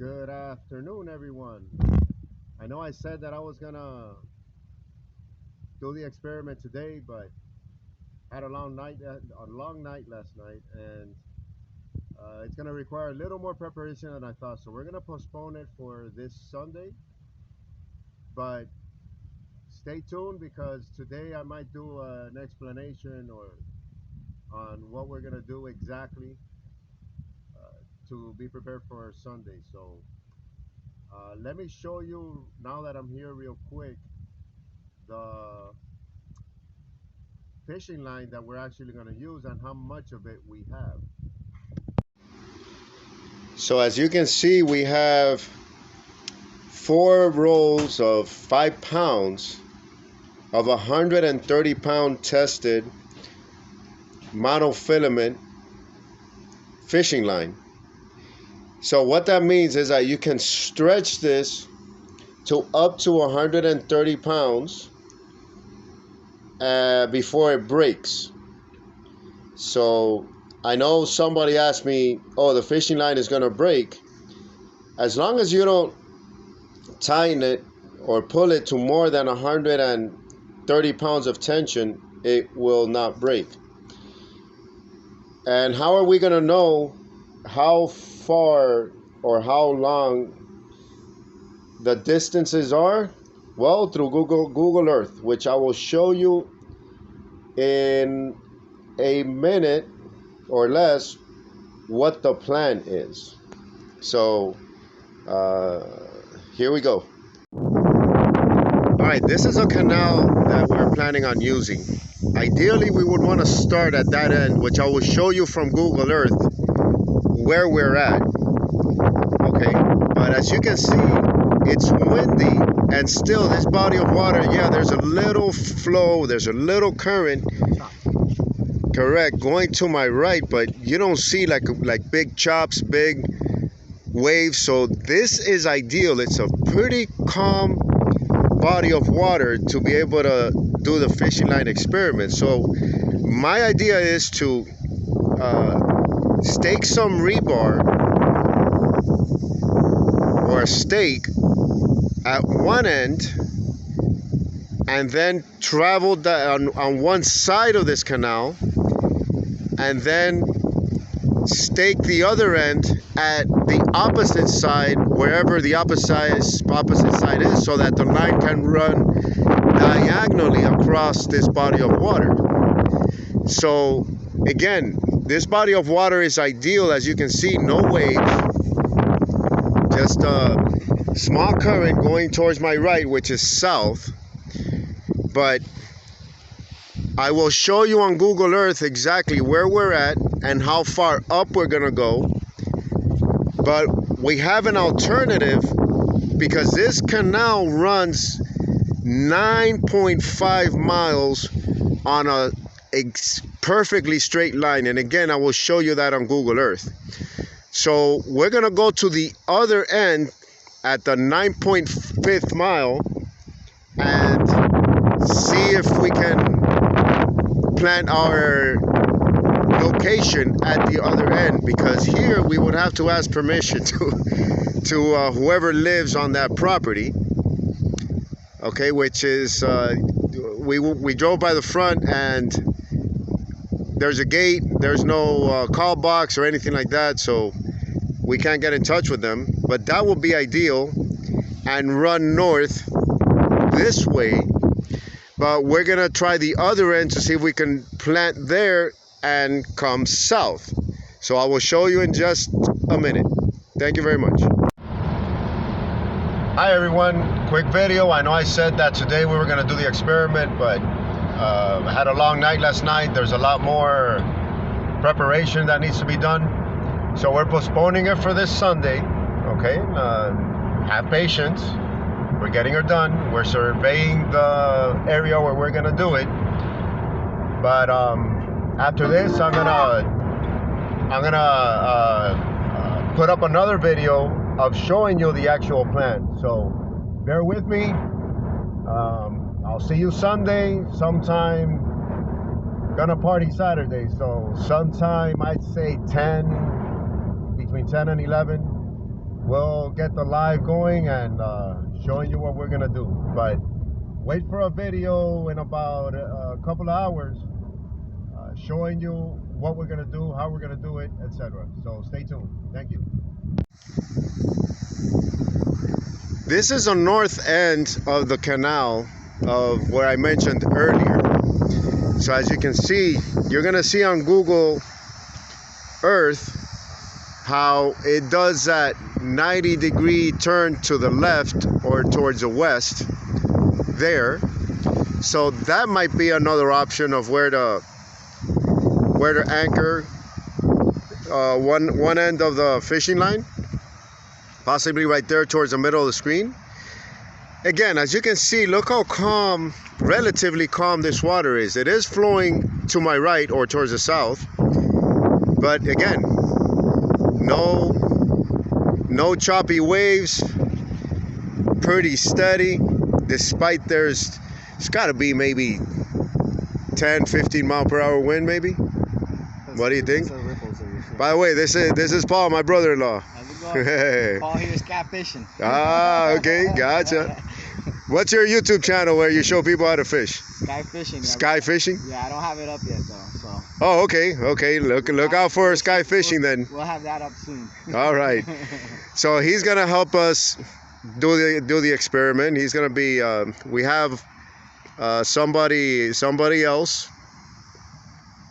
Good afternoon, everyone. I know I said that I was gonna do the experiment today, but had a long night last night, and it's gonna require a little more preparation than I thought. So we're gonna postpone it for this Sunday, but stay tuned because today I might do an explanation or on what we're gonna do exactly to be prepared for Sunday. So let me show you now that I'm here real quick the fishing line that we're actually going to use and how much of it we have. So as you can see, we have 4 rolls of 5 pounds of 130 pound tested monofilament fishing line. So what that means is that you can stretch this to up to 130 pounds before it breaks. So I know somebody asked me, oh, the fishing line is going to break. As long as you don't tighten it or pull it to more than 130 pounds of tension, it will not break. And how are we going to know how far or how long the distances are? Well, through Google Earth, which I will show you in a minute or less what the plan is. So here we go. All right, this is a canal that we're planning on using. Ideally, we would want to start at that end, which I will show you from Google Earth where we're at. Okay, but as you can see, it's windy, and still this body of water, yeah, there's a little flow, there's a little current, correct, going to my right, but you don't see like big chops, big waves. So this is ideal. It's a pretty calm body of water to be able to do the fishing line experiment. So my idea is to stake some rebar or a stake at one end and then travel on one side of this canal and then stake the other end at the opposite side, wherever the opposite side is, so that the line can run diagonally across this body of water. So again, this body of water is ideal. As you can see, no waves, just a small current going towards my right, which is south. But I will show you on Google Earth exactly where we're at and how far up we're gonna go. But we have an alternative because this canal runs 9.5 miles on a perfectly straight line. And again, I will show you that on Google Earth. So we're gonna go to the other end at the 9.5 mile and see if we can plant our location at the other end, because here we would have to ask permission to whoever lives on that property. Okay, which is we drove by the front and there's a gate, there's no call box or anything like that, so we can't get in touch with them. But that would be ideal, and run north this way. But we're gonna try the other end to see if we can plant there and come south. So I will show you in just a minute. Thank you very much. Hi everyone, quick video. I know I said that today we were gonna do the experiment, but I had a long night last night. There's a lot more preparation that needs to be done. So we're postponing it for this Sunday, okay? Have patience. We're getting her done. We're surveying the area where we're gonna do it. But after this, I'm gonna put up another video of showing you the actual plan. So bear with me. I'll see you Sunday sometime. Gonna party Saturday, so sometime I'd say between 10 and 11. we'll get the live going and showing you what we're gonna do. But wait for a video in about a couple of hours showing you what we're gonna do, how we're gonna do it, etc. So stay tuned. Thank you. This is the north end of the canal of where I mentioned earlier. So as you can see, you're gonna see on Google Earth how it does that 90-degree turn to the left or towards the west there. So that might be another option of where to anchor one end of the fishing line, possibly right there towards the middle of the screen. Again, as you can see, look how calm, relatively calm this water is. It is flowing to my right or towards the south, but again, no choppy waves, pretty steady, despite it's got to be maybe 10-15 mile per hour wind maybe. What do you think? By the way, this is Paul, my brother-in-law. How's it going? Hey. Paul here is sky fishing. Ah, okay, gotcha. What's your YouTube channel where you show people how to fish? Sky fishing. Sky fishing? Yeah, I don't have it up yet though. So. Oh, okay. Look out for sky fishing then. We'll have that up soon. All right. So he's gonna help us do the experiment. He's gonna be. We have somebody else.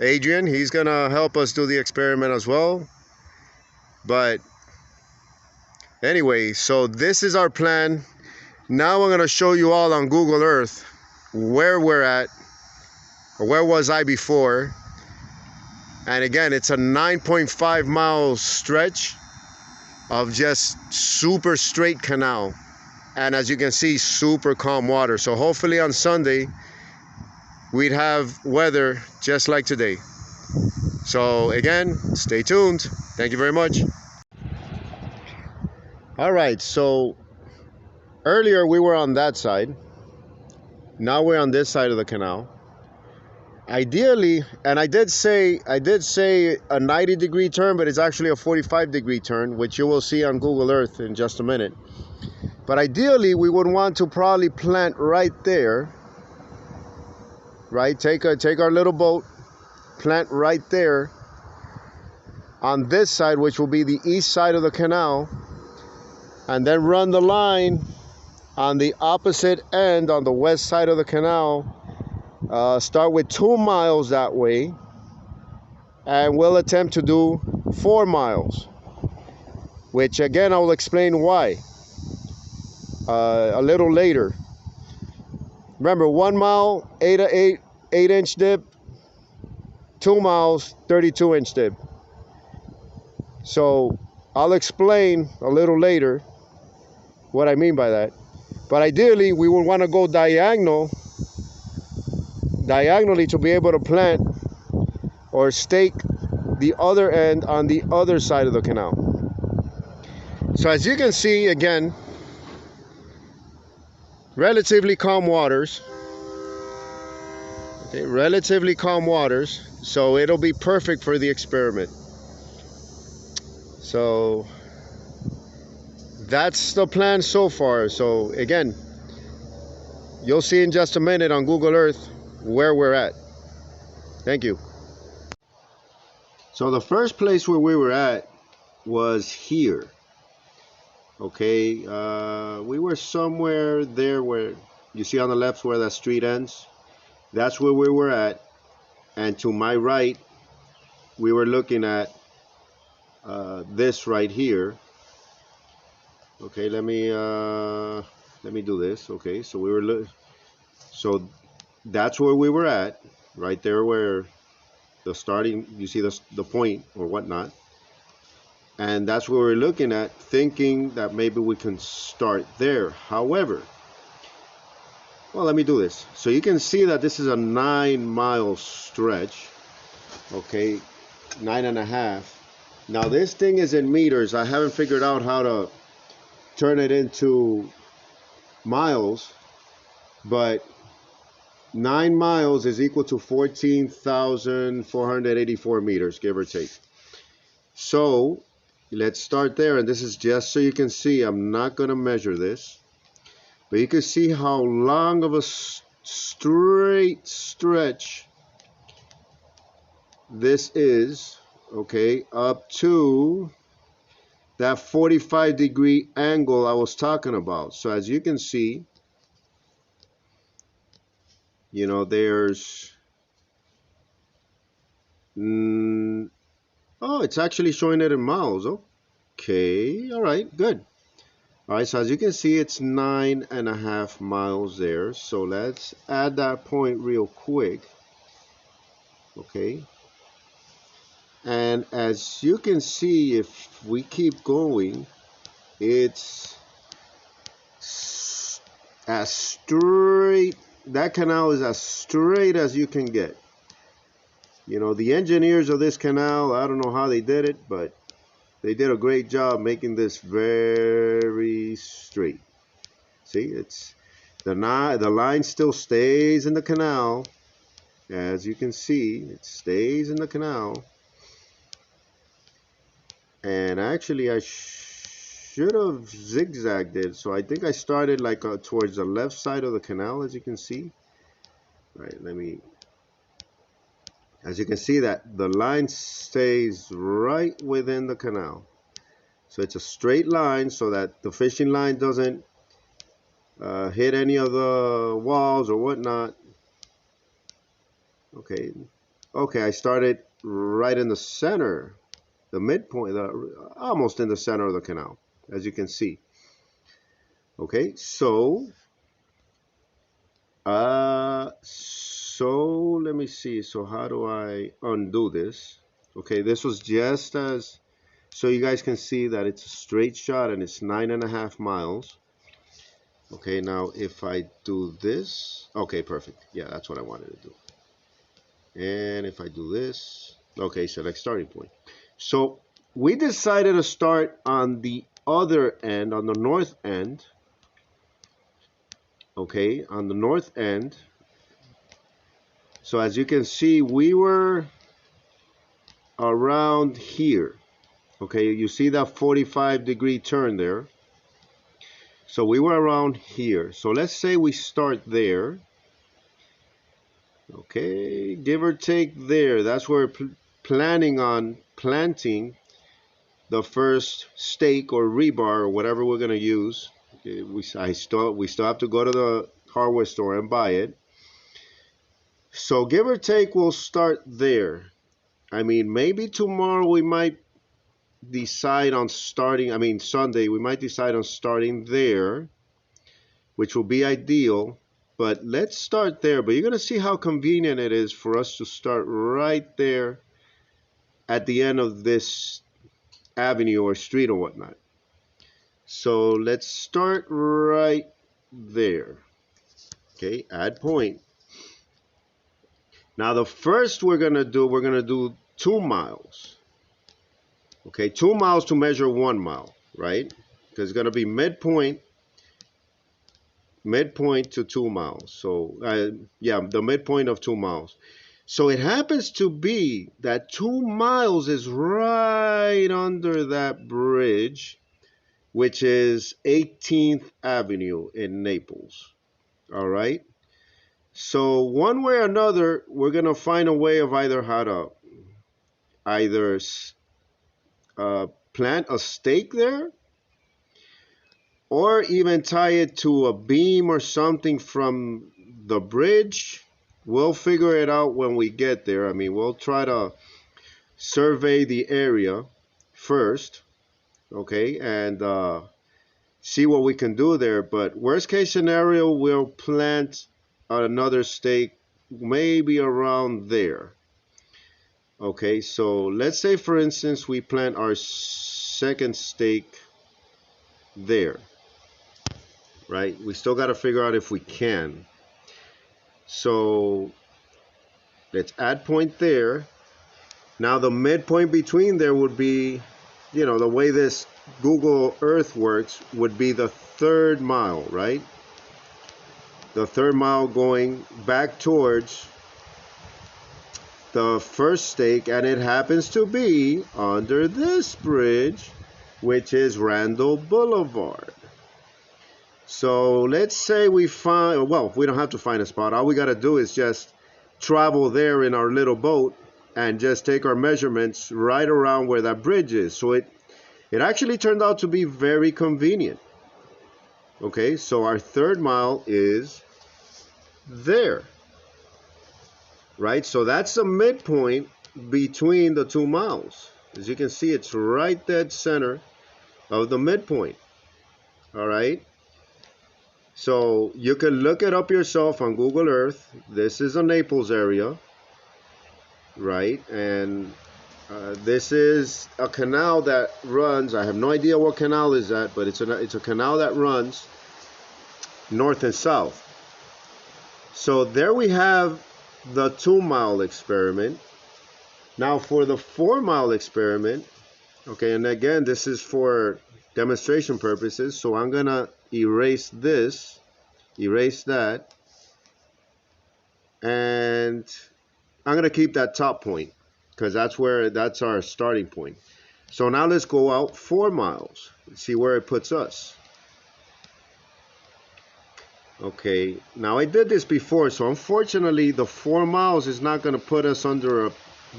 Adrian. He's gonna help us do the experiment as well. But anyway, so this is our plan. Now I'm going to show you all on Google Earth where we're at, or where was I before. And again, it's a 9.5 mile stretch of just super straight canal. And as you can see, super calm water. So hopefully on Sunday, we'd have weather just like today. So again, stay tuned. Thank you very much. All right, so earlier we were on that side. Now we're on this side of the canal. Ideally, and I did say a 90-degree turn, but it's actually a 45-degree turn, which you will see on Google Earth in just a minute. But ideally, we would want to probably plant right there. Right, take our little boat, plant right there on this side, which will be the east side of the canal, and then run the line on the opposite end on the west side of the canal. Start with 2 miles that way, and we'll attempt to do 4 miles, which again I will explain why a little later. Remember, 1 mile 8-inch dip, 2 miles 32-inch dip. So I'll explain a little later what I mean by that. But ideally, we would want to go diagonally to be able to plant or stake the other end on the other side of the canal. So as you can see, again, relatively calm waters. Okay, relatively calm waters. So it'll be perfect for the experiment. So that's the plan so far. So again, you'll see in just a minute on Google Earth where we're at. Thank you. So the first place where we were at was here. Okay, we were somewhere there where you see on the left where that street ends. That's where we were at. And to my right, we were looking at this right here. Okay, let me do this. Okay, so so that's where we were at, right there where the starting, you see the point or whatnot, and that's where we're looking at, thinking that maybe we can start there. However, well, let me do this. So you can see that this is a 9-mile stretch. Okay, 9.5. Now this thing is in meters. I haven't figured out how to turn it into miles, but 9 miles is equal to 14,484 meters, give or take. So let's start there, and this is just so you can see. I'm not going to measure this, but you can see how long of a straight stretch this is, okay, up to that 45-degree angle I was talking about. So as you can see, you know, there's oh, it's actually showing it in miles. Okay, all right, good. All right, so as you can see, it's 9.5 miles there. So let's add that point real quick. Okay. And as you can see, if we keep going, it's as straight, that canal is as straight as you can get. You know, the engineers of this canal, I don't know how they did it, but they did a great job making this very straight. See, it's the line still stays in the canal. As you can see, it stays in the canal. And actually, I should have zigzagged it. So I think I started like towards the left side of the canal, as you can see. All right, as you can see that the line stays right within the canal. So it's a straight line so that the fishing line doesn't hit any of the walls or whatnot. Okay, I started right in the center, the midpoint, almost in the center of the canal, as you can see. Okay, so let me see. So how do I undo this? Okay, this was just as, so you guys can see that it's a straight shot and it's 9.5 miles. Okay, now if I do this, okay, perfect. Yeah, that's what I wanted to do. And if I do this, okay, select starting point. So we decided to start on the other end, on the north end. Okay, on the north end. So as you can see, we were around here. Okay, you see that 45-degree turn there. So we were around here. So let's say we start there. Okay, give or take there. That's where we're planning on planting the first stake or rebar or whatever we're going to use. Okay, we still have to go to the hardware store and buy it. So give or take, we'll start there. I mean, maybe tomorrow we might decide on starting, I mean Sunday, we might decide on starting there, which will be ideal. But let's start there. But you're going to see how convenient it is for us to start right there at the end of this avenue or street or whatnot. So let's start right there. Okay, add point. Now the first we're going to do 2 miles. Okay, 2 miles to measure 1 mile, right? Because it's going to be midpoint to 2 miles. So yeah, the midpoint of 2 miles. So it happens to be that 2 miles is right under that bridge, which is 18th Avenue in Naples. All right. So one way or another, we're gonna find a way of either how to plant a stake there, or even tie it to a beam or something from the bridge. We'll figure it out when we get there. I mean, we'll try to survey the area first, okay, and see what we can do there. But worst case scenario, we'll plant another stake maybe around there. Okay, so let's say for instance we plant our second stake there. Right? We still got to figure out if we can. So let's add point there. Now the midpoint between there would be, you know, the way this Google Earth works would be the 3rd mile, right? The 3rd mile going back towards the first stake, and it happens to be under this bridge which is Randall Boulevard. So let's say we find, well, we don't have to find a spot. All we got to do is just travel there in our little boat and just take our measurements right around where that bridge is. So it actually turned out to be very convenient. Okay, so our third mile is there, right? So that's the midpoint between the 2 miles. As you can see, it's right dead center of the midpoint. All right. So you can look it up yourself on Google Earth. This is a Naples area, right? And this is a canal that runs. I have no idea what canal is that, but it's a canal that runs north and south. So there we have the 2 mile experiment. Now for the 4 mile experiment, okay, and again, this is for demonstration purposes. So I'm gonna erase this, erase that, and I'm gonna keep that top point because that's our starting point. So now let's go out 4 miles and see where it puts us. Okay, now I did this before, so unfortunately the 4 miles is not going to put us under a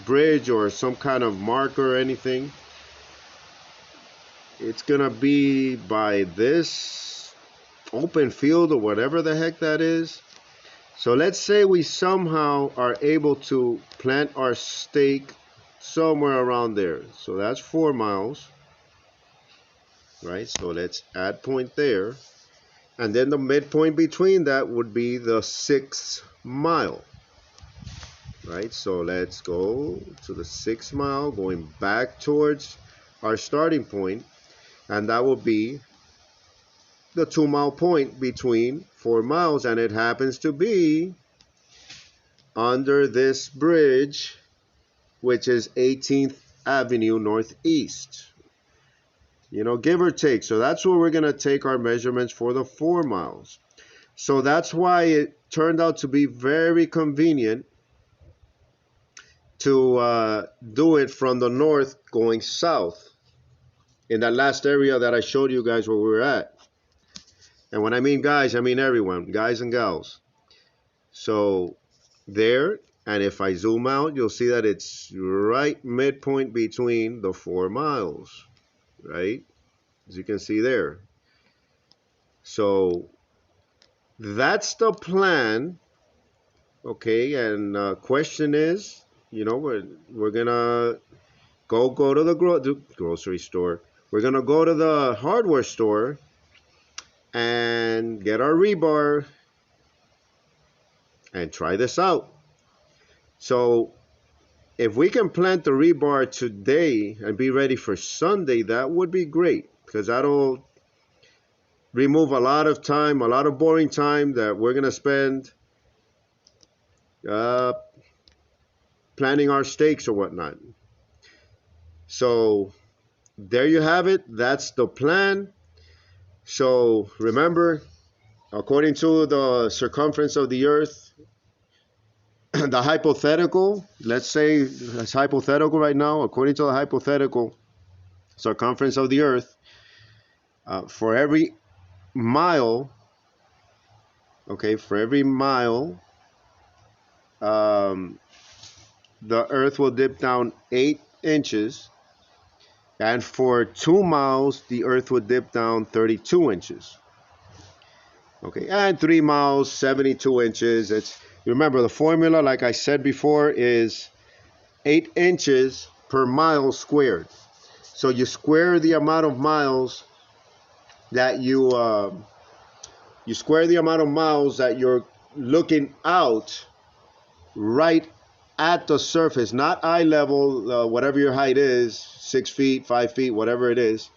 bridge or some kind of marker or anything. It's going to be by this open field or whatever the heck that is. So let's say we somehow are able to plant our stake somewhere around there. So that's 4 miles, right? So let's add point there. And then the midpoint between that would be the 6th mile, right? So let's go to the 6th mile, going back towards our starting point, and that will be the 2 mile point between 4 miles, and it happens to be under this bridge, which is 18th Avenue Northeast. You know, give or take. So that's where we're going to take our measurements for the 4 miles. So that's why it turned out to be very convenient to do it from the north going south in that last area that I showed you guys where we were at. And when I mean guys, I mean everyone, guys and gals. So there, and if I zoom out, you'll see that it's right midpoint between the 4 miles. Right, as you can see there. So that's the plan. Okay, and question is, you know, we're gonna go to the grocery store. We're gonna go to the hardware store and get our rebar and try this out. So if we can plant the rebar today and be ready for Sunday, that would be great, because that'll remove a lot of time, a lot of boring time that we're going to spend planting our stakes or whatnot. So there you have it. That's the plan. So remember, according to the circumference of the earth, the hypothetical, let's say it's hypothetical right now, according to the hypothetical circumference of the earth, for every mile, okay, for every mile, the earth will dip down 8 inches, and for 2 miles, the earth would dip down 32 inches. Okay, and 3 miles, 72 inches. Remember, the formula, like I said before, is 8 inches per mile squared. So you square the amount of miles that you square the amount of miles that you're looking out right at the surface, not eye level, whatever your height is, 6 feet, 5 feet, whatever it is,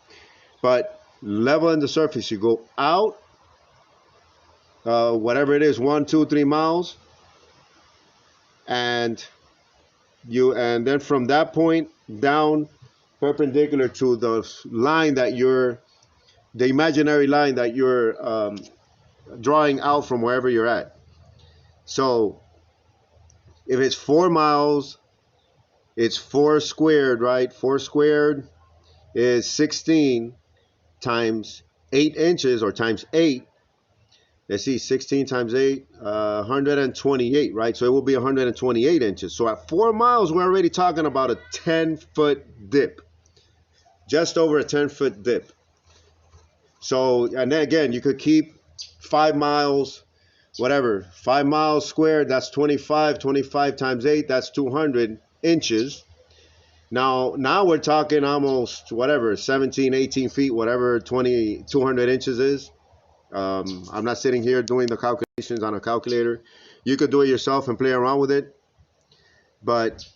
but level in the surface. You go out, whatever it is, 1, 2, 3 miles, and then from that point down, perpendicular to the line that the imaginary line that you're drawing out from wherever you're at. So if it's 4 miles, it's 4 squared, right? 4 squared is 16 times 8 inches, or times 8. Let's see, 16 times 8, 128, right? So it will be 128 inches. So at 4 miles, we're already talking about a 10-foot dip. Just over a 10-foot dip. So, and then again, you could keep 5 miles, whatever, 5 miles squared, that's 25. 25 times 8, that's 200 inches. Now we're talking almost, whatever, 17, 18 feet, whatever 200 inches is. I'm not sitting here doing the calculations on a calculator. You could do it yourself and play around with it. But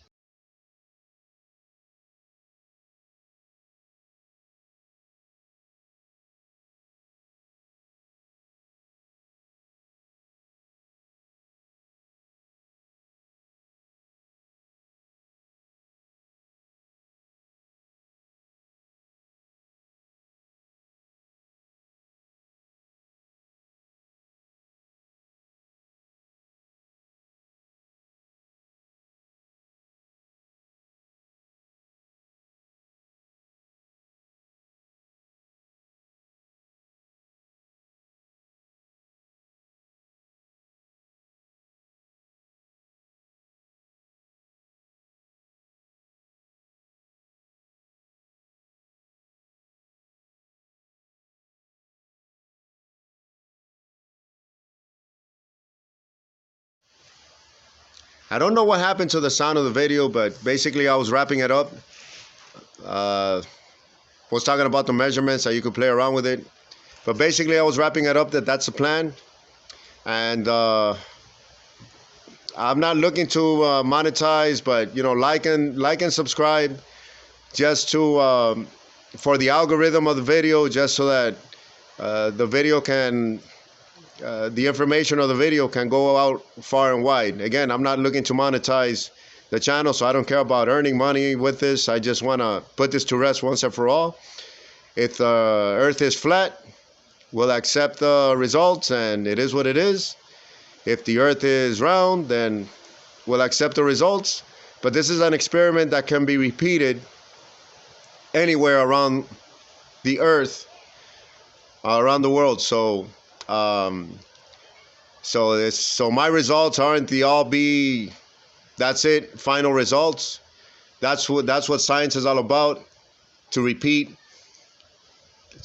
I don't know what happened to the sound of the video, but basically I was wrapping it up. Was talking about the measurements, that you could play around with it. But basically I was wrapping it up, that's the plan. And I'm not looking to monetize, but like and subscribe, just to for the algorithm of the video, just so that the video can the information of the video can go out far and wide. Again, I'm not looking to monetize the channel, so I don't care about earning money with this. I just want to put this to rest once and for all. If the earth is flat, we'll accept the results, and it is what it is. If the earth is round, then we'll accept the results. But this is an experiment that can be repeated anywhere around the earth, around the world. So so my results aren't the all be, that's it, final results. That's what science is all about, to repeat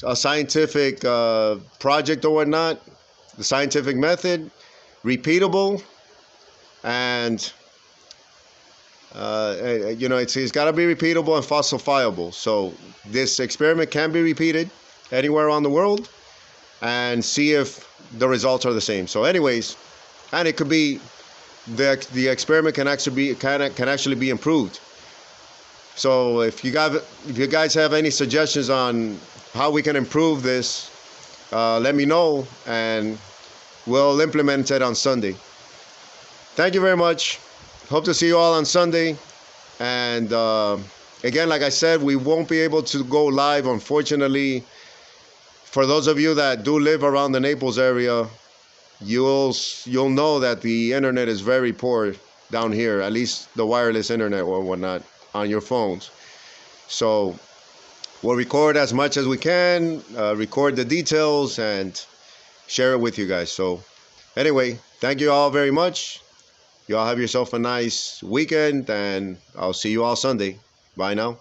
a scientific project or whatnot, the scientific method, repeatable, and it's got to be repeatable and falsifiable. So this experiment can be repeated anywhere around the world, and see if the results are the same. So anyways, and it could be the experiment can actually be improved. So if you guys have any suggestions on how we can improve this, let me know, and we'll implement it on Sunday. Thank you very much. Hope to see you all on Sunday. And again, like I said, we won't be able to go live, unfortunately. For those of you that do live around the Naples area, you'll know that the internet is very poor down here, at least the wireless internet or whatnot on your phones. So we'll record as much as we can, record the details, and share it with you guys. So anyway, thank you all very much. You all have yourself a nice weekend, and I'll see you all Sunday. Bye now.